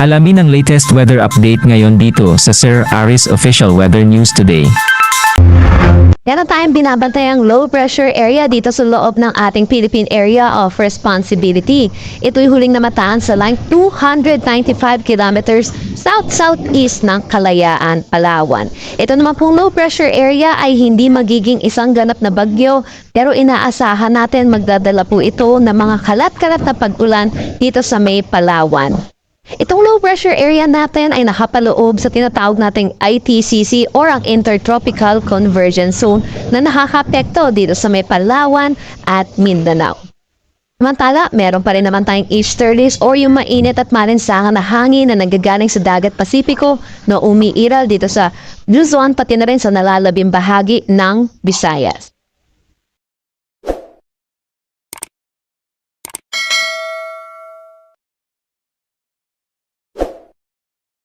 Alamin ang latest weather update ngayon dito sa Sir Aris Official Weather News Today. Meron tayong binabantayang low pressure area dito sa loob ng ating Philippine Area of Responsibility. Ito'y huling namataan sa line 295 kilometers south-southeast ng Kalayaan, Palawan. Ito naman pong low pressure area ay hindi magiging isang ganap na bagyo, pero inaasahan natin magdadala po ito ng mga kalat-kalat na pag-ulan dito sa may Palawan. Itong low pressure area natin ay nakapaloob sa tinatawag nating ITCC or ang Intertropical Convergence Zone na nakakapekto dito sa may Palawan at Mindanao. Samantala, meron pa rin naman tayong easterlies or yung mainit at malinsangan na hangin na nanggagaling sa dagat Pasipiko na umiiral dito sa Luzon pati na rin sa nalalabing bahagi ng Visayas.